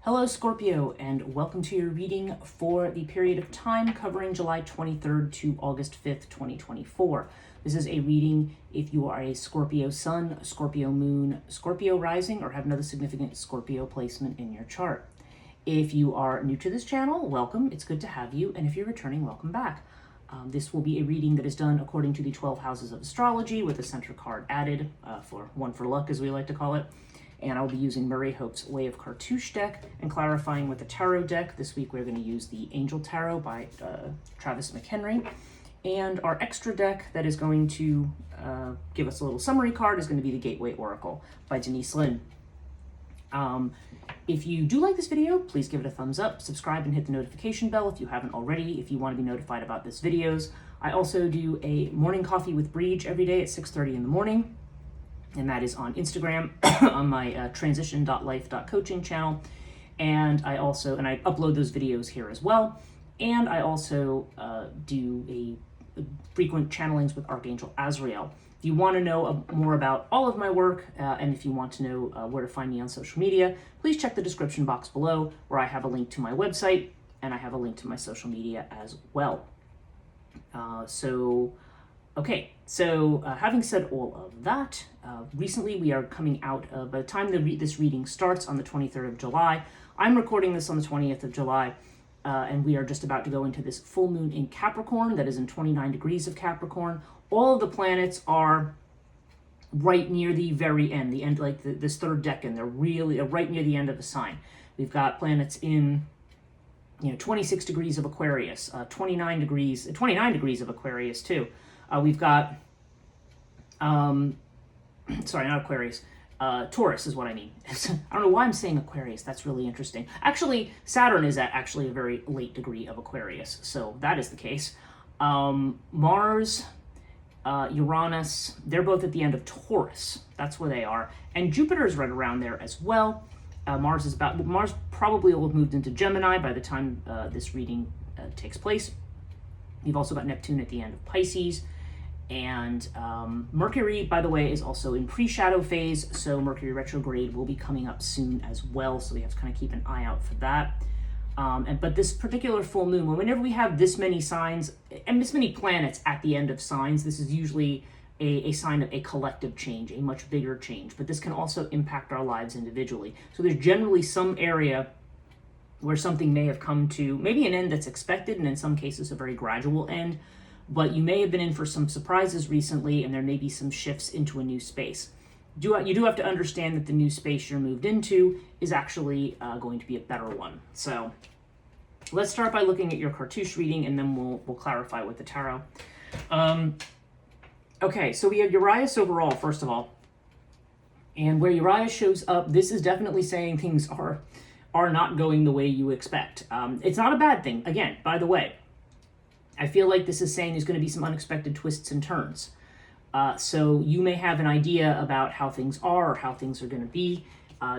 Hello Scorpio, and welcome to your reading for the period of time covering July 23rd to August 5th, 2024. This is a reading if you are a Scorpio Sun, Scorpio Moon, Scorpio Rising, or have another significant Scorpio placement in your chart. If you are new to this channel, welcome. It's good to have you. And if you're returning, welcome back. This will be a reading that is done according to the 12 houses of astrology with a center card added, for one for luck, as we like to call it. And I'll be using Murray Hope's Way of Cartouche deck and clarifying with the tarot deck. This week we're going to use the Angel Tarot by Travis McHenry. And our extra deck that is going to give us a little summary card is going to be the Gateway Oracle by Denise Linn. If you do like this video, please give it a thumbs up, subscribe, and hit the notification bell if you haven't already, if you want to be notified about this videos. I also do a morning coffee with Breege every day at 6:30 in the morning. And that is on Instagram on my transition.life.coaching channel. And I upload those videos here as well. And I also do a frequent channelings with Archangel Azrael. If you want to know more about all of my work, and if you want to know where to find me on social media, please check the description box below where I have a link to my website and I have a link to my social media as well. Okay, so having said all of that, recently we are coming out of, by the time this reading starts on the 23rd of July, I'm recording this on the 20th of July, and we are just about to go into this full moon in Capricorn that is in 29 degrees of Capricorn. All of the planets are right near the very end, like this third decan, they're really right near the end of the sign. We've got planets in 26 degrees of Aquarius, 29 degrees of Aquarius too. We've got, sorry, not Aquarius, Taurus is what I mean. I don't know why I'm saying Aquarius. That's really interesting. Actually, Saturn is at actually a very late degree of Aquarius, so that is the case. Mars, Uranus, they're both at the end of Taurus. That's where they are. And Jupiter is right around there as well. Mars probably will have moved into Gemini by the time this reading takes place. You've also got Neptune at the end of Pisces. And Mercury, by the way, is also in pre-shadow phase, so Mercury retrograde will be coming up soon as well, so we have to kind of keep an eye out for that. But this particular full moon, whenever we have this many signs and this many planets at the end of signs, this is usually a sign of a collective change, a much bigger change, but this can also impact our lives individually. So there's generally some area where something may have come to maybe an end that's expected, and in some cases a very gradual end, but you may have been in for some surprises recently, and there may be some shifts into a new space. You do have to understand that the new space you're moved into is actually going to be a better one. So let's start by looking at your cartouche reading, and then we'll clarify with the tarot. Okay, so we have Urias overall, first of all. And where Urias shows up, this is definitely saying things are not going the way you expect. It's not a bad thing. Again, by the way, I feel like this is saying there's going to be some unexpected twists and turns. So you may have an idea about how things are or how things are going to be.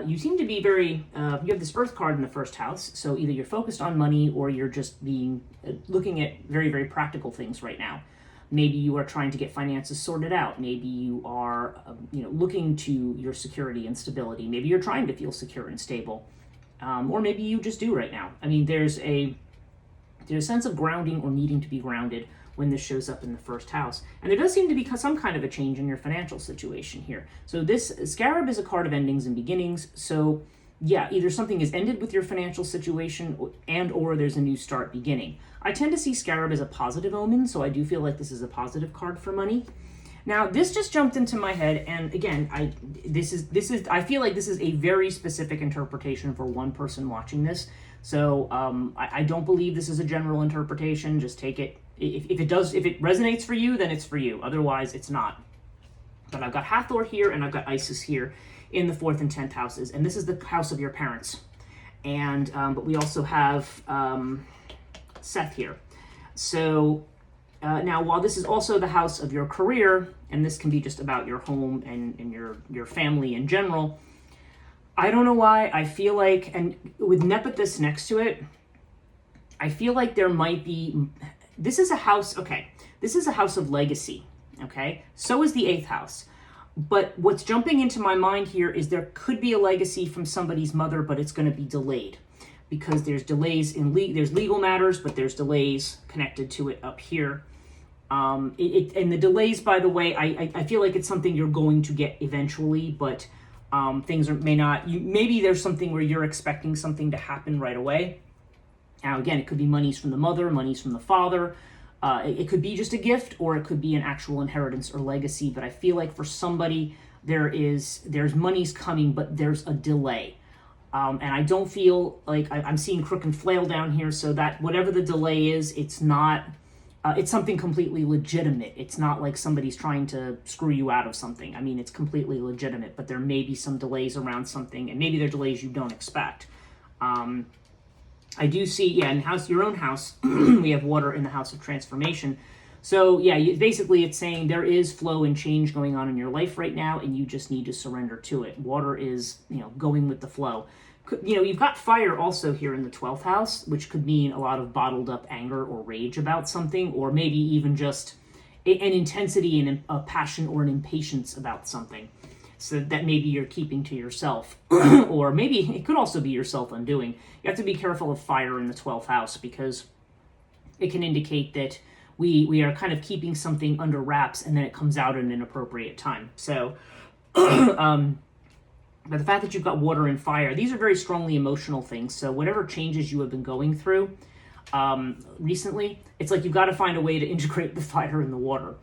You seem to be you have this Earth card in the first house, so either you're focused on money or you're just looking at very, very practical things right now. Maybe you are trying to get finances sorted out. Maybe you are looking to your security and stability. Maybe you're trying to feel secure and stable. Or maybe you just do right now. I mean, there's a sense of grounding or needing to be grounded when this shows up in the first house. And there does seem to be some kind of a change in your financial situation here. So this Scarab is a card of endings and beginnings. So yeah, either something is ended with your financial situation or there's a new start beginning. I tend to see Scarab as a positive omen, so I do feel like this is a positive card for money. Now, this just jumped into my head, and again, I feel like this is a very specific interpretation for one person watching this. So I don't believe this is a general interpretation. Just take it. If it resonates for you, then it's for you. Otherwise, it's not. But I've got Hathor here, and I've got Isis here in the 4th and 10th houses, and this is the house of your parents. And but we also have Seth here. So now, while this is also the house of your career, and this can be just about your home and your family in general, I don't know why, I feel like, and with Nepothys next to it, I feel like there might be, this is a house, okay, this is a house of legacy, okay? So is the 8th house. But what's jumping into my mind here is there could be a legacy from somebody's mother, but it's going to be delayed because there's delays in there's legal matters, but there's delays connected to it up here. And the delays, by the way, I feel like it's something you're going to get eventually, but things may not. Maybe there's something where you're expecting something to happen right away. Now, again, it could be monies from the mother, monies from the father. It could be just a gift, or it could be an actual inheritance or legacy. But I feel like for somebody, there's monies coming, but there's a delay. And I don't feel like I'm seeing crook and flail down here. So that whatever the delay is, it's not. It's something completely legitimate. It's not like somebody's trying to screw you out of something. I mean, it's completely legitimate, but there may be some delays around something, and maybe they're delays you don't expect. I do see, in your own house, we have water in the house of transformation. So basically it's saying there is flow and change going on in your life right now, and you just need to surrender to it. Water is, going with the flow. You've got fire also here in the 12th house, which could mean a lot of bottled up anger or rage about something, or maybe even just an intensity and a passion or an impatience about something. So that maybe you're keeping to yourself, or maybe it could also be yourself undoing. You have to be careful of fire in the 12th house because it can indicate that we are kind of keeping something under wraps and then it comes out at an inappropriate time. So, but the fact that you've got water and fire, these are very strongly emotional things. So whatever changes you have been going through recently, it's like you've got to find a way to integrate the fire and the water.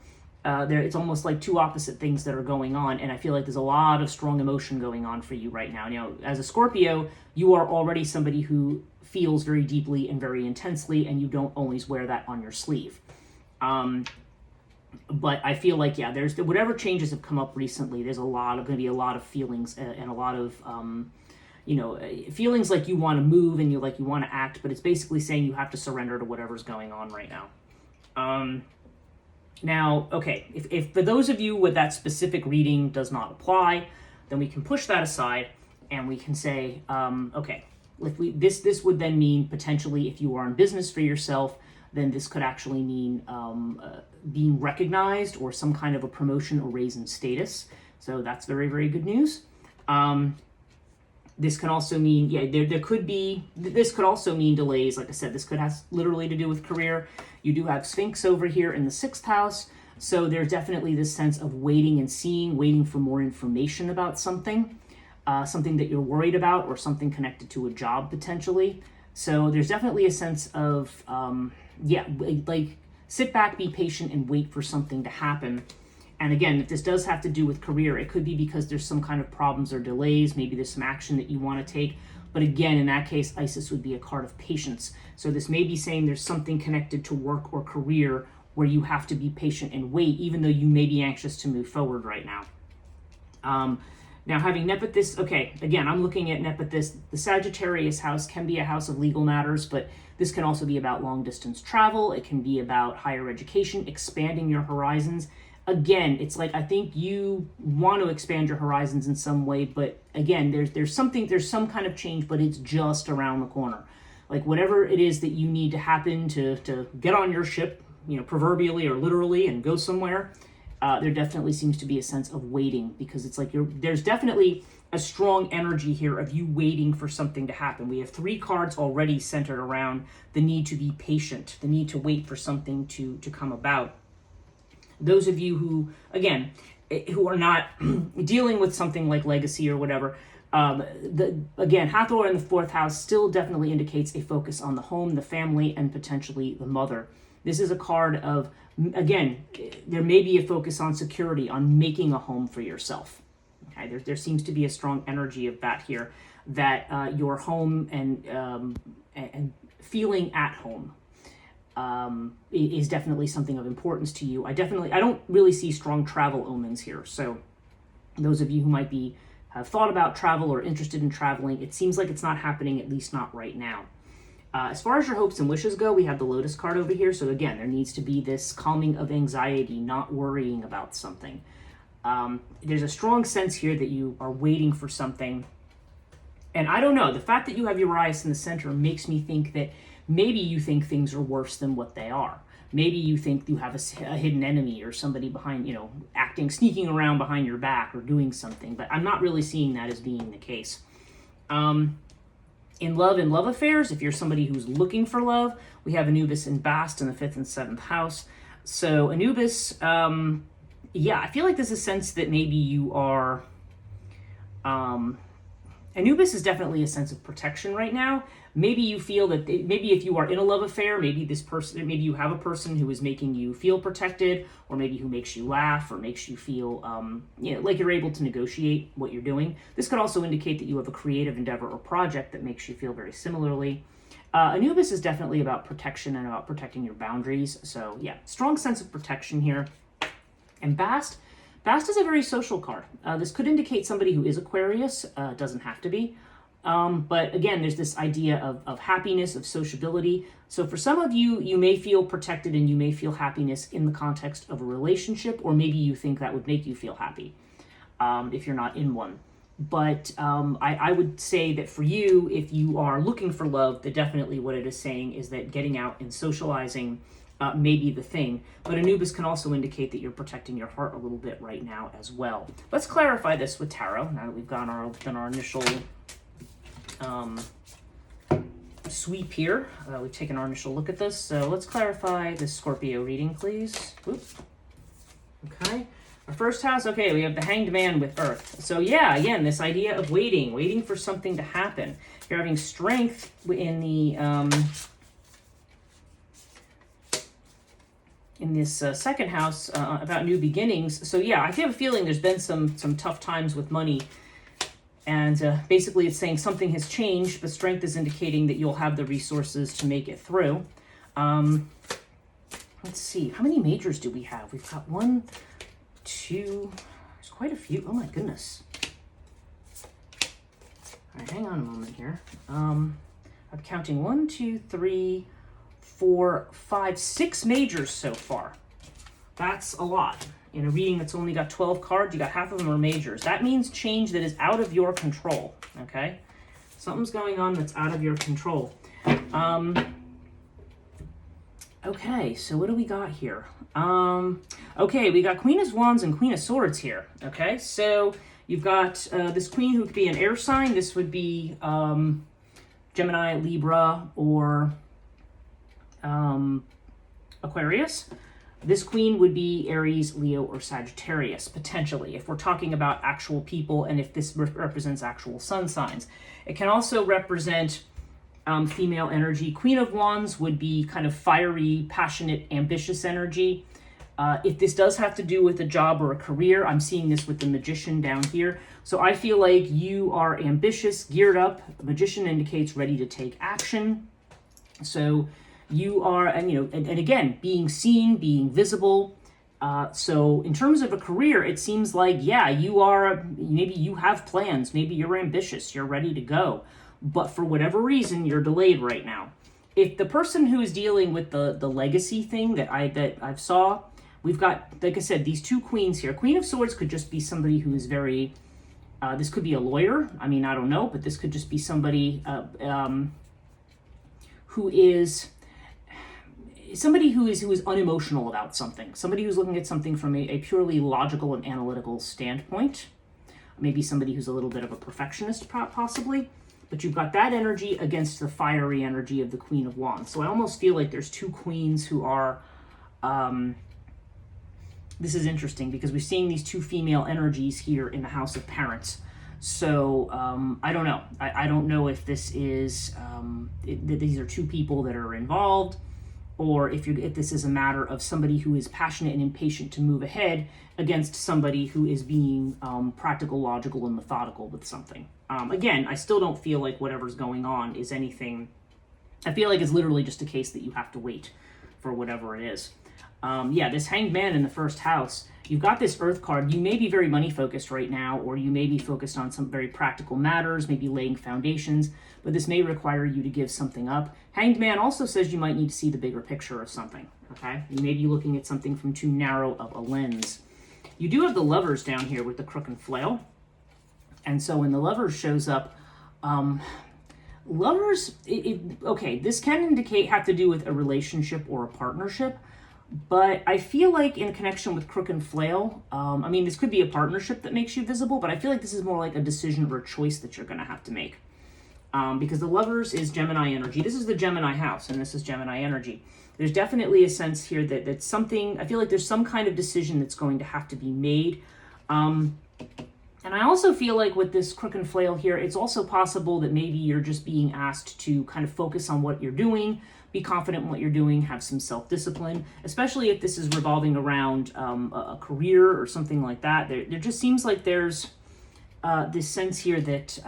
It's almost like two opposite things that are going on, and I feel like there's a lot of strong emotion going on for you right now. As a Scorpio, you are already somebody who feels very deeply and very intensely, and you don't always wear that on your sleeve. But I feel like, there's whatever changes have come up recently, there's going to be a lot of feelings and a lot of, feelings like you want to move and you want to act, but it's basically saying you have to surrender to whatever's going on right now. Now, okay, if for those of you with that specific reading does not apply, then we can push that aside and we can say, okay, this would then mean potentially if you are in business for yourself, then this could actually mean being recognized or some kind of a promotion or raise in status. So that's very, very good news. This can also mean, this could also mean delays. Like I said, this could have literally to do with career. You do have Sphinx over here in the 6th house. So there's definitely this sense of waiting and seeing, waiting for more information about something, something that you're worried about or something connected to a job potentially. So there's definitely a sense of, like sit back, be patient, and wait for something to happen. And again, if this does have to do with career, it could be because there's some kind of problems or delays. Maybe there's some action that you want to take. But again, in that case, Isis would be a card of patience. So this may be saying there's something connected to work or career where you have to be patient and wait, even though you may be anxious to move forward right now. Now, having Nephthys, okay, again, I'm looking at Nephthys. The Sagittarius house can be a house of legal matters, but this can also be about long-distance travel. It can be about higher education, expanding your horizons. Again, it's like I think you want to expand your horizons in some way, but again, there's some kind of change, but it's just around the corner. Like whatever it is that you need to happen to get on your ship, proverbially or literally, and go somewhere, there definitely seems to be a sense of waiting because it's like there's definitely a strong energy here of you waiting for something to happen. We have 3 cards already centered around the need to be patient, the need to wait for something to come about. Those of you who, again, who are not dealing with something like legacy or whatever, Hathor in the 4th house still definitely indicates a focus on the home, the family, and potentially the mother. This is a card of, again, there may be a focus on security, on making a home for yourself. Okay, there seems to be a strong energy of that here, that your home and feeling at home is definitely something of importance to you. I don't really see strong travel omens here. So those of you who might have thought about travel or interested in traveling, it seems like it's not happening, at least not right now. As far as your hopes and wishes go, we have the Lotus card over here. So again, there needs to be this calming of anxiety, not worrying about something. There's a strong sense here that you are waiting for something. And I don't know, the fact that you have Urias in the center makes me think that maybe you think things are worse than what they are. Maybe you think you have a hidden enemy or somebody behind, sneaking around behind your back or doing something, but I'm not really seeing that as being the case. In love affairs, if you're somebody who's looking for love, we have Anubis and Bast in the 5th and 7th house. So Anubis, I feel like there's a sense that maybe you are, Anubis is definitely a sense of protection right now. Maybe you feel that, maybe if you are in a love affair, maybe you have a person who is making you feel protected, or maybe who makes you laugh, or makes you feel, like you're able to negotiate what you're doing. This could also indicate that you have a creative endeavor or project that makes you feel very similarly. Anubis is definitely about protection and about protecting your boundaries. So yeah, strong sense of protection here. And Bast is a very social card. This could indicate somebody who is Aquarius. Doesn't have to be. But again, there's this idea of happiness, of sociability. So for some of you, you may feel protected and you may feel happiness in the context of a relationship, or maybe you think that would make you feel happy if you're not in one. But I would say that for you, if you are looking for love, that definitely what it is saying is that getting out and socializing may be the thing. But Anubis can also indicate that you're protecting your heart a little bit right now as well. Let's clarify this with tarot, now that we've done our initial sweep here. We've taken our initial look at this. So let's clarify this Scorpio reading, please. Oops. Okay. Our first house, okay, we have the Hanged Man with Earth. So yeah, again, this idea of waiting for something to happen. You're having strength in the in this second house about new beginnings. So yeah, I have a feeling there's been some tough times with money. And basically it's saying something has changed, but strength is indicating that you'll have the resources to make it through. Let's see, how many majors do we have? We've got 1, 2, there's quite a few. Oh my goodness. All right, hang on a moment here. I'm counting 1, 2, 3, 4, 5, 6 majors so far. That's a lot. In a reading that's only got 12 cards, you got half of them are majors. That means change that is out of your control, okay? Something's going on that's out of your control. Okay, so what do we got here? Okay, we got Queen of Wands and Queen of Swords here, okay? So you've got this queen who could be an air sign. This would be Gemini, Libra, or Aquarius. This queen would be Aries, Leo, or Sagittarius, potentially, if we're talking about actual people and if this represents actual sun signs. It can also represent female energy. Queen of Wands would be kind of fiery, passionate, ambitious energy. If this does have to do with a job or a career, I'm seeing this with the Magician down here. So I feel like you are ambitious, geared up. The Magician indicates ready to take action. So you are, and again, being seen, being visible. So in terms of a career, it seems like, yeah, you are, maybe you have plans, maybe you're ambitious, you're ready to go, but for whatever reason, you're delayed right now. If the person who is dealing with the legacy thing that I've saw, we've got, like I said, these two queens here. Queen of Swords could just be somebody who is very, this could be a lawyer. I mean, I don't know, but this could just be somebody who is unemotional about something, somebody who's looking at something from a purely logical and analytical standpoint, maybe somebody who's a little bit of a perfectionist possibly, but you've got that energy against the fiery energy of the Queen of Wands. So I almost feel like there's two queens who are, this is interesting because we're seeing these two female energies here in the House of Parents. So I don't know. I don't know if this is, these are two people that are involved, or if this is a matter of somebody who is passionate and impatient to move ahead against somebody who is being practical, logical, and methodical with something. Again, I still don't feel like whatever's going on is anything. I feel like it's literally just a case that you have to wait for whatever it is. Yeah, this Hanged Man in the first house, you've got this Earth card. You may be very money focused right now, or you may be focused on some very practical matters, maybe laying foundations, but this may require you to give something up. Hanged Man also says you might need to see the bigger picture of something, okay? You may be looking at something from too narrow of a lens. You do have the Lovers down here with the Crook and Flail, and so when the Lovers shows up, Lovers, okay, this can have to do with a relationship or a partnership, But I feel like in connection with Crook and Flail, I mean, this could be a partnership that makes you visible, but I feel like this is more like a decision or a choice that you're going to have to make. Because the Lovers is Gemini energy. This is the Gemini house, and this is Gemini energy. There's definitely a sense here that something, I feel like there's some kind of decision that's going to have to be made. And I also feel like with this Crook and Flail here, it's also possible that maybe you're just being asked to kind of focus on what you're doing, be confident in what you're doing, have some self-discipline, especially if this is revolving around a career or something like that. There just seems like there's this sense here that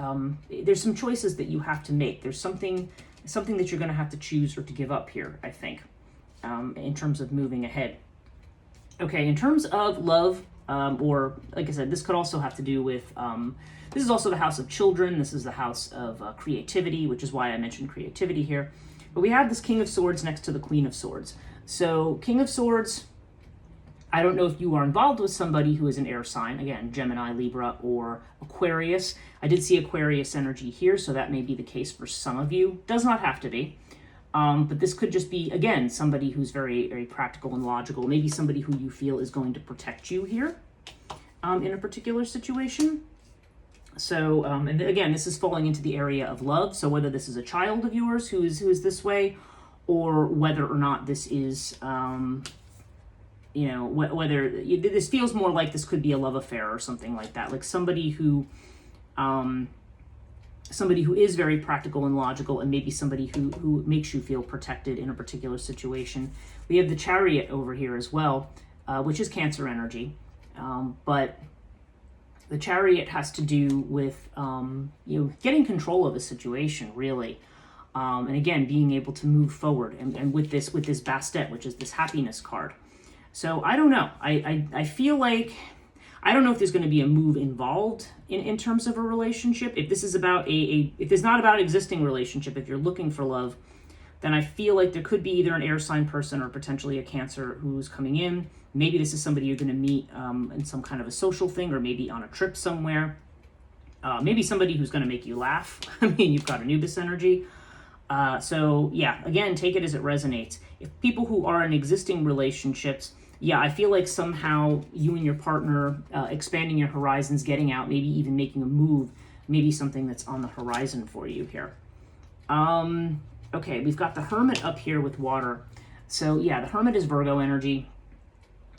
there's some choices that you have to make. There's something that you're going to have to choose or to give up here, I think, in terms of moving ahead. Okay, in terms of love, or like I said, this could also have to do with, this is also the house of children. This is the house of creativity, which is why I mentioned creativity here. But we have this King of Swords next to the Queen of Swords. So King of Swords, I don't know if you are involved with somebody who is an air sign, again, Gemini, Libra, or Aquarius. I did see Aquarius energy here, so that may be the case for some of you. Does not have to be. But this could just be, again, somebody who's very, very practical and logical. Maybe somebody who you feel is going to protect you here in a particular situation. So, and again, this is falling into the area of love. So whether this is a child of yours who is this way, or whether or not this is, you know, whether this feels more like this could be a love affair or something like that. Like somebody who is very practical and logical, and maybe somebody who makes you feel protected in a particular situation. We have the Chariot over here as well, which is Cancer energy. But the Chariot has to do with, you know, getting control of a situation, really. And again, being able to move forward. And with this Bastet, which is this happiness card. So I don't know. I feel like, I don't know if there's going to be a move involved in terms of a relationship. If this is about if it's not about existing relationship, if you're looking for love, then I feel like there could be either an air sign person or potentially a Cancer who's coming in. Maybe this is somebody you're going to meet in some kind of a social thing, or maybe on a trip somewhere. Maybe somebody who's going to make you laugh. I mean, you've got Anubis energy. So yeah, again, take it as it resonates. If people who are in existing relationships, yeah, I feel like somehow you and your partner expanding your horizons, getting out, maybe even making a move, maybe something that's on the horizon for you here. Okay, we've got the Hermit up here with water. So yeah, the Hermit is Virgo energy.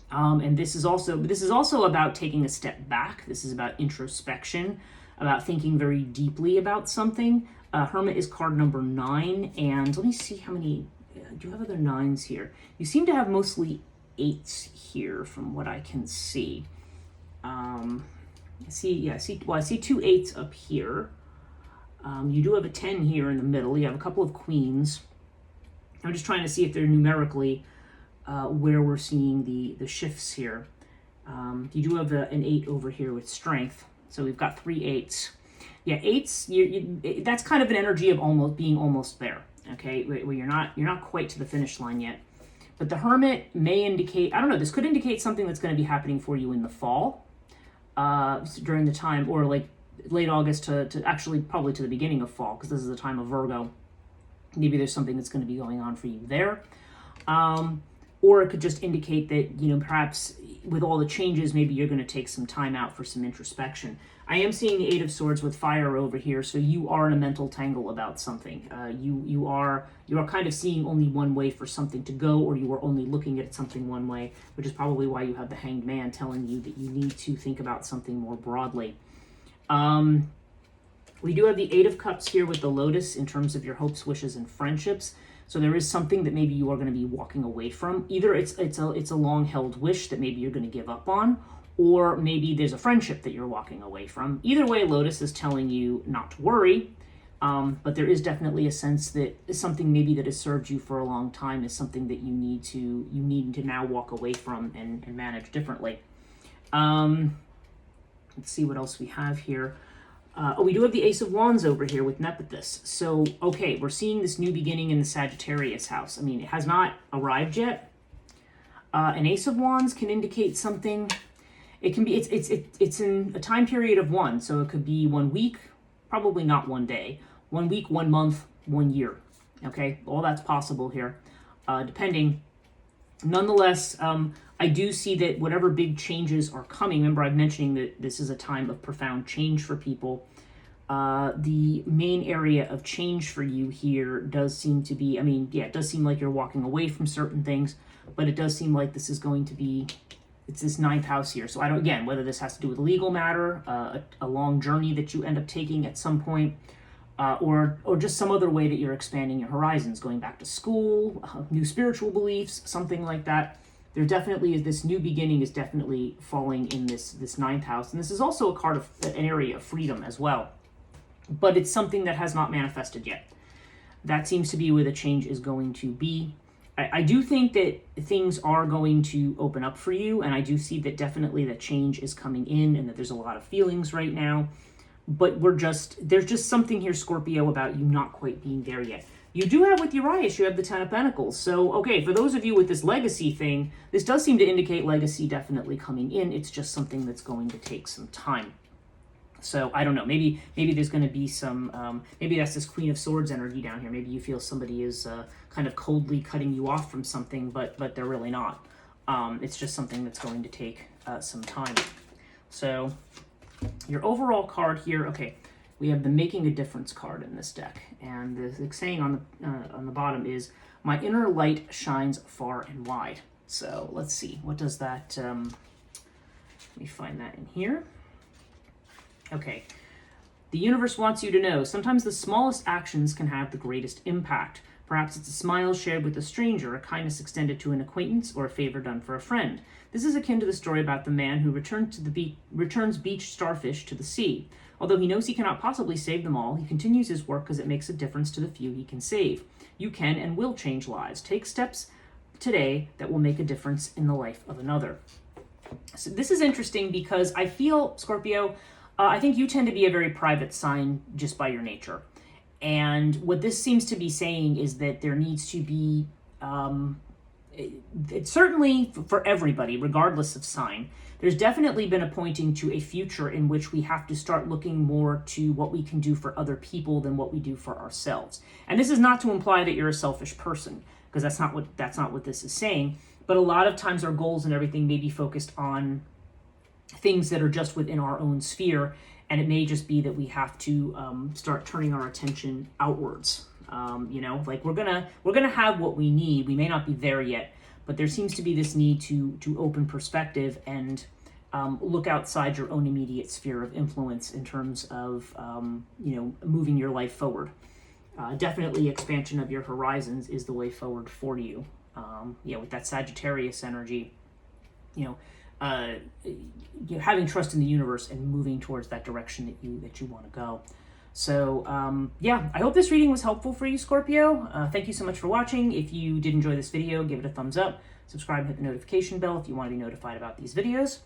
And this is also about taking a step back. This is about introspection, about thinking very deeply about something. Hermit is card number 9, and let me see how many, do you have other 9s here? You seem to have mostly 8s here from what I can see. I see 2 8s up here. You do have a 10 here in the middle. You have a couple of queens. I'm just trying to see if they're numerically where we're seeing the shifts here. You do have an 8 over here with strength. So we've got 3 8s. Yeah, 8s, that's kind of an energy of almost there. Okay, where you're not quite to the finish line yet. But the Hermit may indicate, I don't know, this could indicate something that's going to be happening for you in the fall, during the time, or like late August to actually probably to the beginning of fall, because this is the time of Virgo. Maybe there's something that's going to be going on for you there. Or it could just indicate that, you know, perhaps with all the changes, maybe you're going to take some time out for some introspection. I am seeing the 8 of Swords with fire over here, so you are in a mental tangle about something. You are kind of seeing only one way for something to go, or you are only looking at something one way, which is probably why you have the Hanged Man telling you that you need to think about something more broadly. We do have the 8 of Cups here with the Lotus in terms of your hopes, wishes, and friendships. So there is something that maybe you are going to be walking away from. Either it's a long-held wish that maybe you're going to give up on, or maybe there's a friendship that you're walking away from. Either way, Lotus is telling you not to worry, but there is definitely a sense that something maybe that has served you for a long time is something that you need to now walk away from and manage differently. Let's see what else we have here. We do have the Ace of Wands over here with Nephthys. So, okay, we're seeing this new beginning in the Sagittarius house. I mean, it has not arrived yet. An Ace of Wands can indicate something. It can be, it's in a time period of 1. So it could be 1 week, probably not 1 day. 1 week, 1 month, 1 year. Okay, all that's possible here, depending Nonetheless, I do see that whatever big changes are coming, remember I'm mentioning that this is a time of profound change for people. The main area of change for you here does seem to be, I mean, yeah, it does seem like you're walking away from certain things, but it does seem like this is going to be, it's this ninth house here. So I don't, again, whether this has to do with a legal matter, a long journey that you end up taking at some point, or just some other way that you're expanding your horizons, going back to school, new spiritual beliefs, something like that. There definitely is, this new beginning is definitely falling in this ninth house. And this is also a card of an area of freedom as well. But it's something that has not manifested yet. That seems to be where the change is going to be. I do think that things are going to open up for you, and I do see that definitely that change is coming in and that there's a lot of feelings right now. But there's just something here, Scorpio, about you not quite being there yet. You do have with Urias, you have the Ten of Pentacles. So, okay, for those of you with this legacy thing, this does seem to indicate legacy definitely coming in. It's just something that's going to take some time. So, I don't know, maybe there's going to be some, maybe that's this Queen of Swords energy down here. Maybe you feel somebody is kind of coldly cutting you off from something, but they're really not. It's just something that's going to take some time. So, your overall card here, okay, we have the Making a Difference card in this deck. And the saying on the bottom is, my inner light shines far and wide. So let's see, what does that, let me find that in here. Okay, the universe wants you to know, sometimes the smallest actions can have the greatest impact. Perhaps it's a smile shared with a stranger, a kindness extended to an acquaintance, or a favor done for a friend. This is akin to the story about the man who returns beached starfish to the sea. Although he knows he cannot possibly save them all, he continues his work because it makes a difference to the few he can save. You can and will change lives. Take steps today that will make a difference in the life of another. So this is interesting because I feel, Scorpio, I think you tend to be a very private sign just by your nature. And what this seems to be saying is that there needs to be, it's certainly for everybody, regardless of sign, there's definitely been a pointing to a future in which we have to start looking more to what we can do for other people than what we do for ourselves. And this is not to imply that you're a selfish person, because that's not what this is saying. But a lot of times our goals and everything may be focused on things that are just within our own sphere, and it may just be that we have to start turning our attention outwards. Like we're gonna have what we need. We may not be there yet, but there seems to be this need to open perspective and look outside your own immediate sphere of influence in terms of moving your life forward. Definitely expansion of your horizons is the way forward for you. With that Sagittarius energy, having trust in the universe and moving towards that direction that you want to go. So, I hope this reading was helpful for you, Scorpio. Thank you so much for watching. If you did enjoy this video, give it a thumbs up. Subscribe and hit the notification bell if you want to be notified about these videos.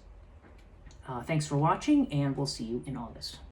Thanks for watching, and we'll see you in August.